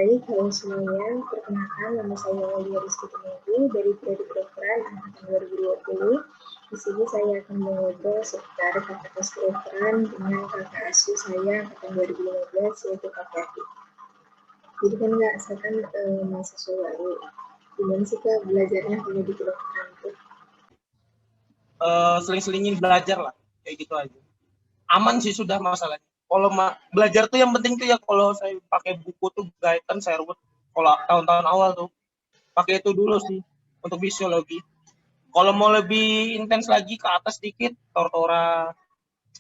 Baik, halo semuanya. Perkenalkan, nama saya Aulia Rizky Tumenggi dari Prodi Kedokteran angkatan 2020. Di sini saya akan mengobrol seputar fakultas kedokteran dengan kakak asuh saya angkatan 2015, yaitu Kak Yati. Jadi kan Kak, saya kan mahasiswa baru. Gimana sih Kak belajarnya kalau di kedokteran itu? Seling-selingin belajar lah, kayak gitu aja. Aman sih sudah masalahnya. Kalau belajar tuh yang penting tuh ya kalau saya pakai buku tuh Guyton, Sherwood. Kalau tahun-tahun awal tuh pakai itu dulu sih untuk fisiologi. Kalau mau lebih intens lagi ke atas dikit, Tortora,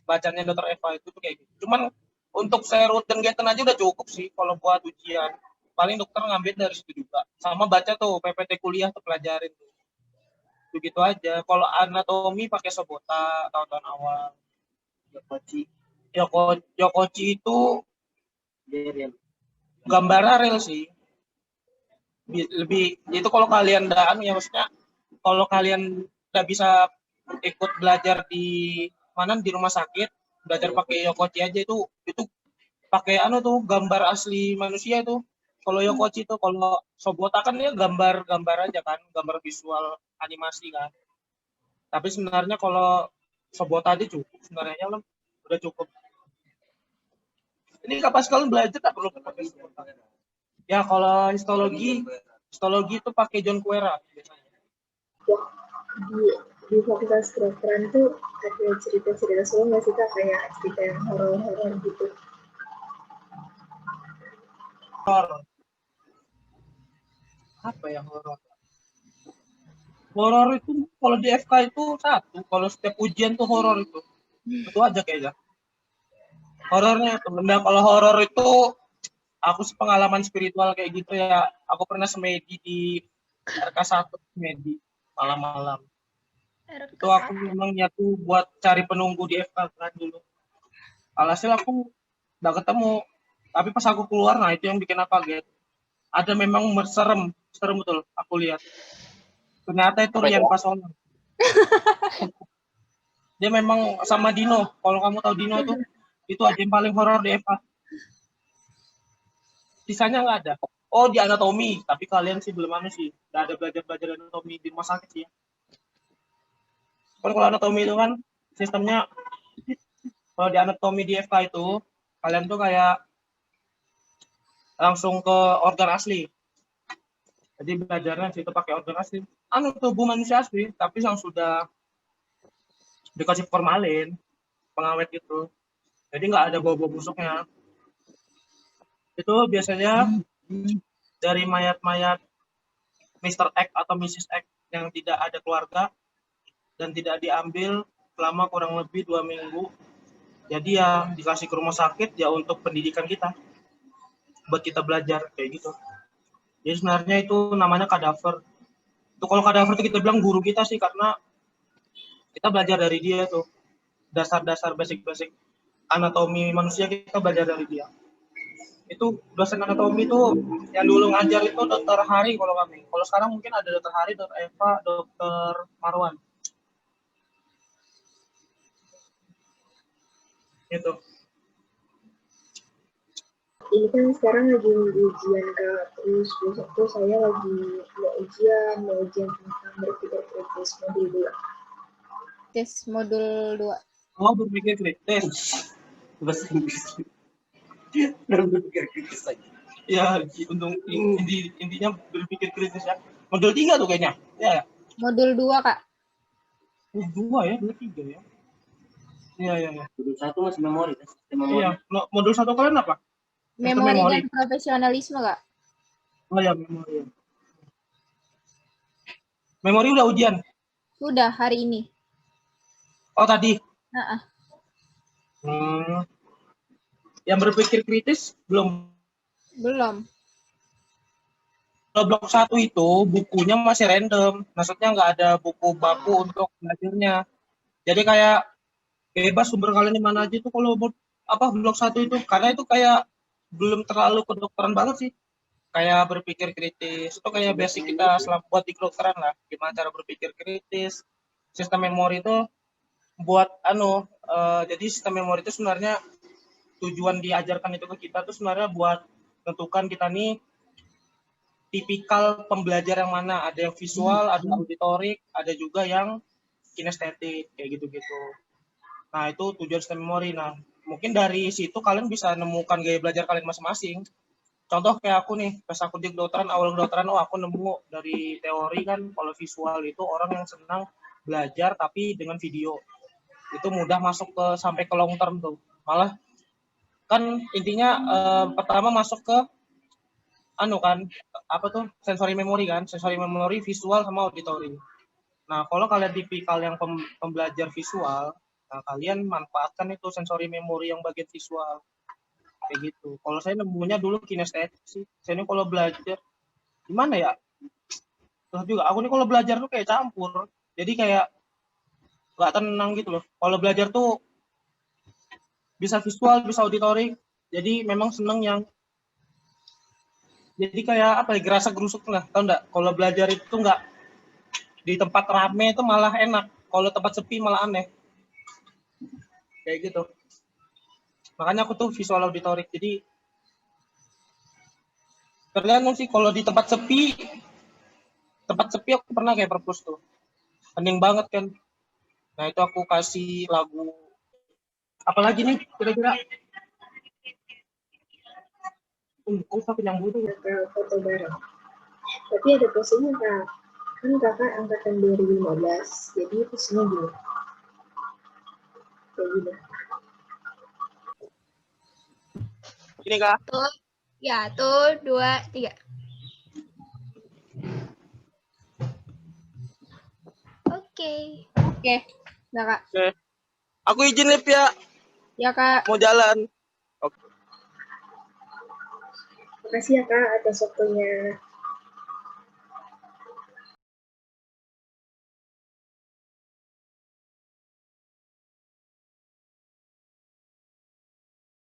bacanya Dr. Eva itu tuh kayak gitu. Cuman untuk Sherwood dan Guyton aja udah cukup sih kalau buat ujian. Paling dokter ngambil dari situ juga. Sama baca tuh PPT kuliah tuh pelajarin tuh. Begitu aja. Kalau anatomi pakai Sobota tahun-tahun awal. Yokochi itu gambar real sih. Lebih itu kalau kalian daan ya, maksudnya kalau kalian nggak bisa ikut belajar di mana di rumah sakit, belajar pakai Yokochi aja itu pakai tuh gambar asli manusia itu. Kalau Yokochi itu, kalau Sobota kan dia gambar aja kan, gambar visual animasi kan. Tapi sebenarnya kalau Sobota aja cukup sebenarnya, udah cukup. Ini kapan sekali belajar tak perlu pakai Sobota. Ya kalau histologi itu pakai John Kuera biasanya. Di fakultas kedokteran itu ada cerita-cerita seru nggak sih Kak? Kayak cerita yang horor-horor gitu. Horor. Apa yang horor? Horor itu kalau di FK itu satu, kalau setiap ujian tuh horor itu. Itu aja kayaknya. Horornya itu. Nah, kalau horor itu aku sih pengalaman spiritual kayak gitu ya. Aku pernah semedi di RK1 semedi malam-malam. Itu aku memang nyatu buat cari penunggu di FK kan dulu. Alhasil aku nggak ketemu. Tapi pas aku keluar, nah itu yang bikin aku kaget. Ada memang serem betul aku lihat. Ternyata itu Rian Pasola. Dia memang sama Dino. Kalau kamu tahu Dino itu aja yang paling horor di FK. Sisanya nggak ada. Oh, di anatomi, tapi kalian sih belum sih. Nggak ada belajar anatomi di rumah sakit sih ya. Kalau anatomi itu kan sistemnya, kalau di anatomi di FK itu kalian tuh kayak langsung ke organ asli. Jadi belajarnya situ pakai organ asli. Tubuh manusia asli, tapi yang sudah dikasih formalin, pengawet gitu. Jadi nggak ada bau-bau busuknya. Itu biasanya dari mayat-mayat Mr. X atau Mrs. X yang tidak ada keluarga dan tidak diambil selama kurang lebih 2 minggu. Jadi ya dikasih ke rumah sakit ya untuk pendidikan kita, buat kita belajar kayak gitu. Jadi sebenarnya itu namanya kadaver. Itu kalau kadaver itu kita bilang guru kita sih, karena kita belajar dari dia tuh. Dasar-dasar basic anatomi manusia kita belajar dari dia. Itu dosen anatomi itu yang dulu ngajar itu Dokter Hari kalau kami. Kalau sekarang mungkin ada Dokter Hari, Dokter Eva, Dokter Marwan. Itu. Ini kan sekarang lagi ujian Kak, terus besok tuh saya lagi mau ujian tentang berpikir kritis modul 2. Tes modul 2. Oh, berpikir kritis. Bahasa Inggris. Berpikir kritis aja. Ya, untuk intinya berpikir kritis ya. Modul 3 tuh kayaknya. Ya. Modul 2, Kak. 2 ya, 3 ya. Iya. Modul 1 masih memori. Iya, modul 1 kalian apa? Memori dan profesionalisme, Kak. Oh ya, memori. Memori udah ujian? Sudah, hari ini. Oh, tadi? Heeh. Yang berpikir kritis belum? Belum. Kalau blok 1 itu bukunya masih random. Maksudnya nggak ada buku baku untuk belajarnya. Jadi kayak bebas sumber kalian di mana aja tuh kalau blok 1 itu. Karena itu kayak belum terlalu kedokteran banget sih. Kayak berpikir kritis. Itu kayak basic kita selama buat di kedokteran lah. Gimana cara berpikir kritis. Sistem memori itu buat jadi sistem memori itu sebenarnya tujuan diajarkan itu ke kita tuh sebenarnya buat tentukan kita nih tipikal pembelajar yang mana. Ada yang visual, ada auditorik, ada juga yang kinestetik, kayak gitu-gitu. Nah, itu tujuan STEM memori. Nah, mungkin dari situ kalian bisa nemukan gaya belajar kalian masing-masing. Contoh kayak aku nih, pas aku di kedokteran, awal kedokteran, aku nemu dari teori kan, kalau visual itu orang yang senang belajar tapi dengan video. Itu mudah masuk ke sampai ke long term tuh. Malah kan intinya pertama masuk ke sensory memory, visual sama auditory. Nah, kalau kalian tipikal yang pembelajar visual, nah kalian manfaatkan itu sensory memory yang bagian visual. Kayak gitu. Kalau saya nemunya dulu kinestetik sih. Saya ini kalau belajar gimana ya? Terus juga aku nih kalau belajar tuh kayak campur. Jadi kayak nggak tenang gitu loh. Kalau belajar tuh bisa visual, bisa auditory. Jadi memang seneng yang jadi kayak apa ya, gerasa gerusuk lah, tau nggak? Kalau belajar itu nggak di tempat rame itu malah enak, kalau tempat sepi malah aneh, kayak gitu. Makanya aku tuh visual auditorik. Jadi tergantung sih, kalau di tempat sepi aku pernah kayak perpus tuh, hening banget kan. Nah itu aku kasih lagu apalagi nih kira-kira. Kok sampai yang butuh Kakak foto bareng. Tapi ada posenya Kak. Kan Kakak angkatan 2015, jadi posenya gini. Kayak gini. ini Kak. Tuh, ya tuh 2, 3. Oke. Nah Kak. Oke. Aku izin Lip ya. Ya Kak. Mau jalan. Makasih ya Kak atas waktunya.